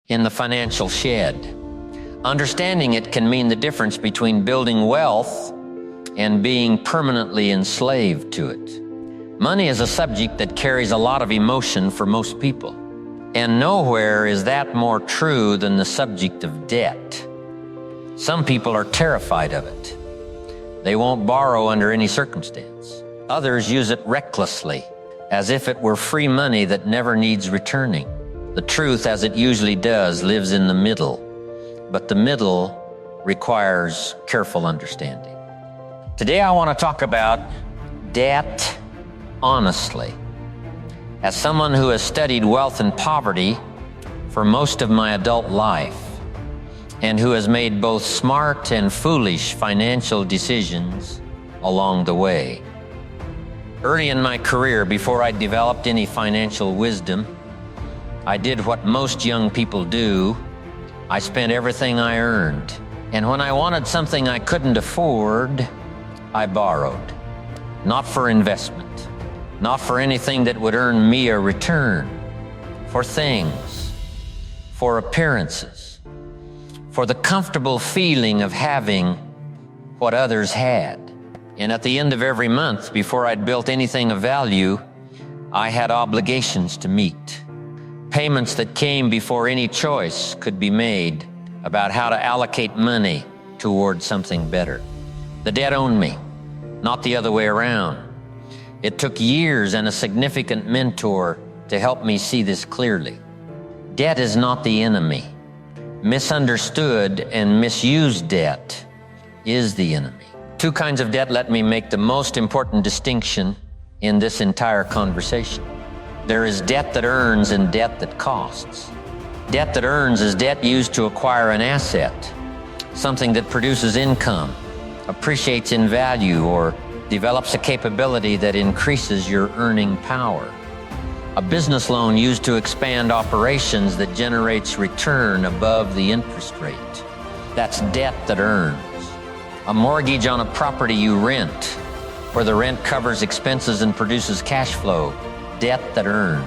in the financial shed. Understanding it can mean the difference between building wealth and being permanently enslaved to it. Money is a subject that carries a lot of emotion for most people. And nowhere is that more true than the subject of debt. Some people are terrified of it. They won't borrow under any circumstance. Others use it recklessly, as if it were free money that never needs returning. The truth, as it usually does, lives in the middle. But the middle requires careful understanding. Today I want to talk about debt honestly. As someone who has studied wealth and poverty for most of my adult life, and who has made both smart and foolish financial decisions along the way. Early in my career, before I developed any financial wisdom, I did what most young people do. I spent everything I earned. And when I wanted something I couldn't afford, I borrowed. Not for investment, not for anything that would earn me a return, for things, for appearances, for the comfortable feeling of having what others had. And at the end of every month, before I'd built anything of value, I had obligations to meet. Payments that came before any choice could be made about how to allocate money toward something better. The debt owned me, not the other way around. It took years and a significant mentor to help me see this clearly. Debt is not the enemy. Misunderstood and misused debt is the enemy. Two kinds of debt let me make the most important distinction in this entire conversation. There is debt that earns and debt that costs. Debt that earns is debt used to acquire an asset, something that produces income, appreciates in value, or develops a capability that increases your earning power. A business loan used to expand operations that generates return above the interest rate. That's debt that earns. A mortgage on a property you rent, where the rent covers expenses and produces cash flow. Debt that earns.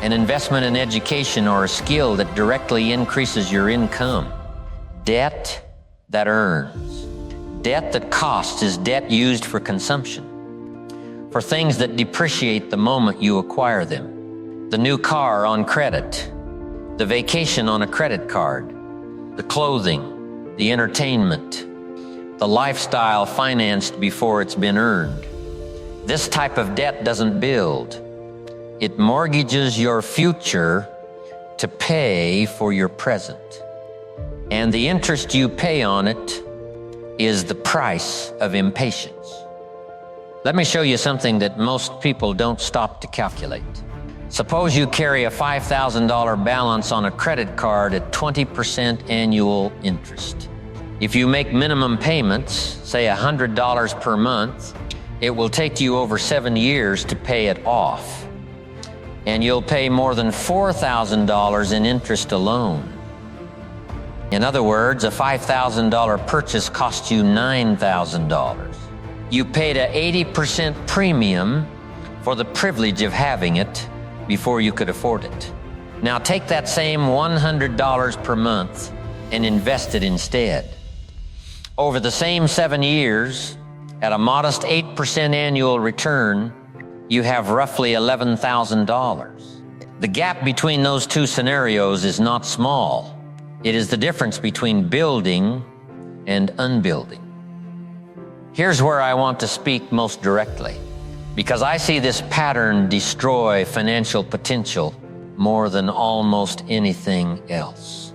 An investment in education or a skill that directly increases your income. Debt that earns. Debt that costs is debt used for consumption, for things that depreciate the moment you acquire them. The new car on credit, the vacation on a credit card, the clothing, the entertainment, the lifestyle financed before it's been earned. This type of debt doesn't build. It mortgages your future to pay for your present. And the interest you pay on it is the price of impatience. Let me show you something that most people don't stop to calculate. Suppose you carry a $5,000 balance on a credit card at 20% annual interest. If you make minimum payments, say $100 per month, it will take you over 7 years to pay it off. And you'll pay more than $4,000 in interest alone. In other words, a $5,000 purchase cost you $9,000. You paid an 80% premium for the privilege of having it before you could afford it. Now take that same $100 per month and invest it instead. Over the same 7 years, at a modest 8% annual return, you have roughly $11,000. The gap between those two scenarios is not small. It is the difference between building and unbuilding. Here's where I want to speak most directly, because I see this pattern destroy financial potential more than almost anything else.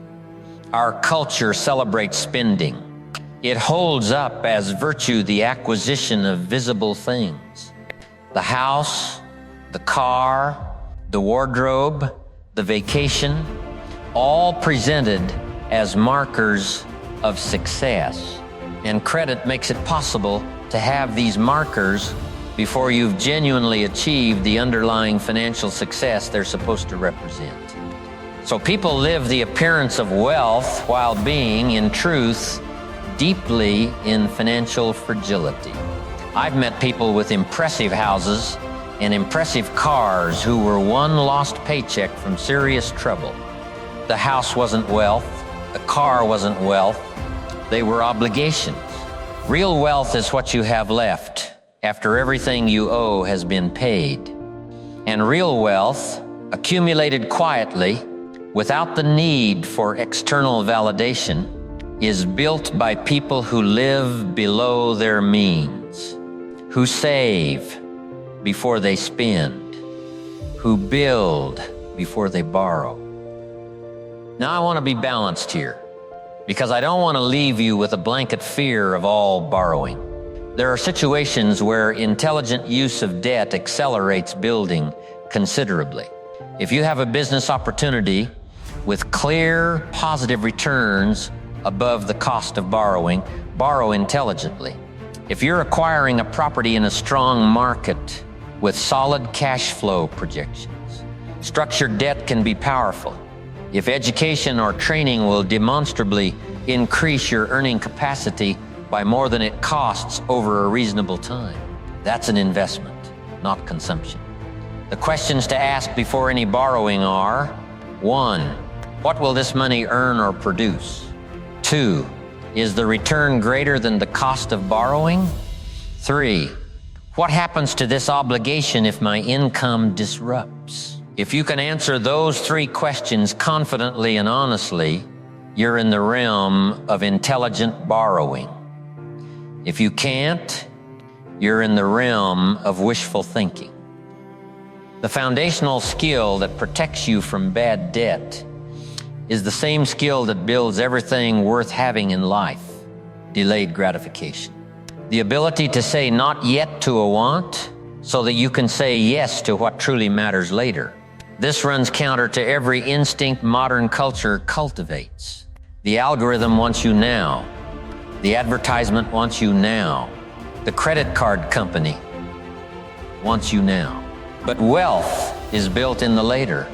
Our culture celebrates spending. It holds up as virtue the acquisition of visible things. The house, the car, the wardrobe, the vacation, all presented as markers of success. And credit makes it possible to have these markers before you've genuinely achieved the underlying financial success they're supposed to represent. So people live the appearance of wealth while being, in truth, deeply in financial fragility. I've met people with impressive houses and impressive cars who were one lost paycheck from serious trouble. The house wasn't wealth. The car wasn't wealth. They were obligations. Real wealth is what you have left after everything you owe has been paid. And real wealth, accumulated quietly, without the need for external validation, is built by people who live below their means, who save before they spend, who build before they borrow. Now I want to be balanced here, because I don't want to leave you with a blanket fear of all borrowing. There are situations where intelligent use of debt accelerates building considerably. If you have a business opportunity with clear, positive returns above the cost of borrowing, borrow intelligently. If you're acquiring a property in a strong market with solid cash flow projections, structured debt can be powerful. If education or training will demonstrably increase your earning capacity by more than it costs over a reasonable time, that's an investment, not consumption. The questions to ask before any borrowing are: 1. What will this money earn or produce? 2. Is the return greater than the cost of borrowing? 3. What happens to this obligation if my income disrupts? If you can answer those 3 questions confidently and honestly, you're in the realm of intelligent borrowing. If you can't, you're in the realm of wishful thinking. The foundational skill that protects you from bad debt is the same skill that builds everything worth having in life: delayed gratification. The ability to say not yet to a want so that you can say yes to what truly matters later. This runs counter to every instinct modern culture cultivates. The algorithm wants you now. The advertisement wants you now. The credit card company wants you now. But wealth is built in the later,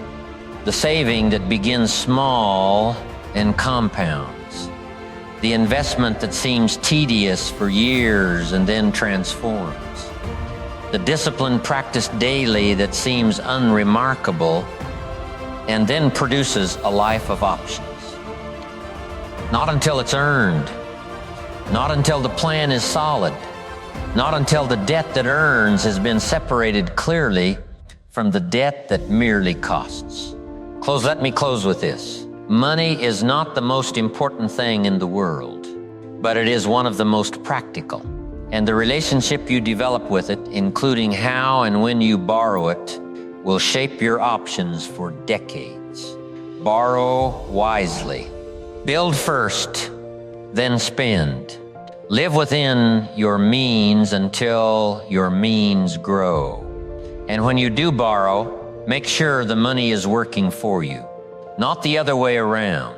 the saving that begins small and compounds, the investment that seems tedious for years and then transforms, the discipline practiced daily that seems unremarkable and then produces a life of options. Not until it's earned, not until the plan is solid, not until the debt that earns has been separated clearly from the debt that merely costs. Let me close with this. Money is not the most important thing in the world, but it is one of the most practical. And the relationship you develop with it, including how and when you borrow it, will shape your options for decades. Borrow wisely. Build first, then spend. Live within your means until your means grow. And when you do borrow, make sure the money is working for you, not the other way around.